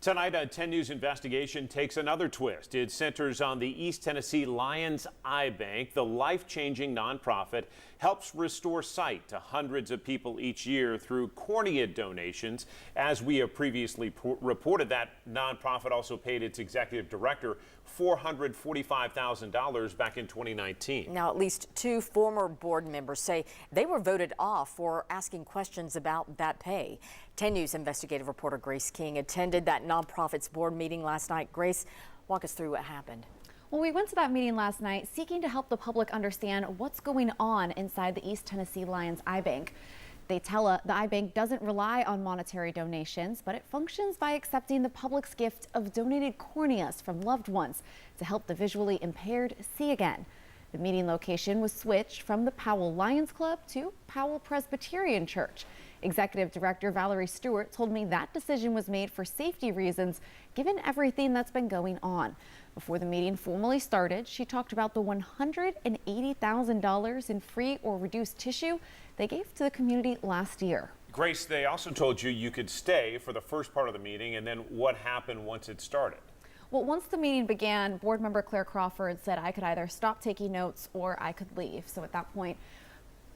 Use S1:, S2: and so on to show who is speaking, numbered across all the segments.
S1: Tonight, a 10 News investigation takes another twist. It centers on the East Tennessee Lions Eye Bank. The life-changing nonprofit helps restore sight to hundreds of people each year through cornea donations. As we have previously reported, that nonprofit also paid its executive director $445,000 back in 2019.
S2: Now, at least two former board members say they were voted off for asking questions about that pay. 10 News investigative reporter Grace King attended that nonprofit's board meeting last night. Grace, walk us through what happened.
S3: Well, we went to that meeting last night seeking to help the public understand what's going on inside the East Tennessee Lions Eye Bank. They tell us the eye bank doesn't rely on monetary donations, but it functions by accepting the public's gift of donated corneas from loved ones to help the visually impaired see again. The meeting location was switched from the Powell Lions Club to Powell Presbyterian Church. Executive Director Valerie Stewart told me that decision was made for safety reasons, given everything that's been going on. Before the meeting formally started, she talked about the $180,000 in free or reduced tissue they gave to the community last year.
S1: Grace, they also told you could stay for the first part of the meeting, and then what happened once it started?
S3: Well, once the meeting began, board member Claire Crawford said I could either stop taking notes or I could leave. So at that point,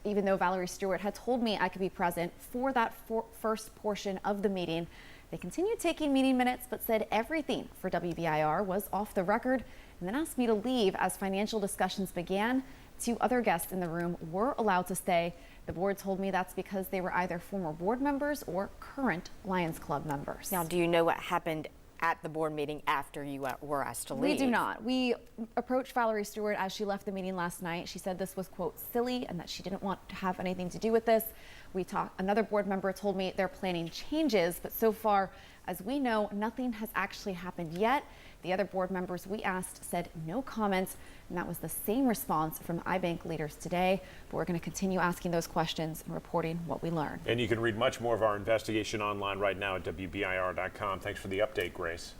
S3: even though Valerie Stewart had told me I could be present for that first portion of the meeting, they continued taking meeting minutes but said everything for WBIR was off the record and then asked me to leave as financial discussions began. Two other guests in the room were allowed to stay. The board told me that's because they were either former board members or current Lions Club members.
S2: Now, do you know what happened at the board meeting after you were asked to leave?
S3: We do not. We approached Valerie Stewart as she left the meeting last night. She said this was, quote, silly and that she didn't want to have anything to do with this. Another board member told me they're planning changes, but so far as we know, nothing has actually happened yet. The other board members we asked said no comments, and that was the same response from iBank leaders today. But we're going to continue asking those questions and reporting what we learn.
S1: And you can read much more of our investigation online right now at WBIR.com. Thanks for the update, Grace.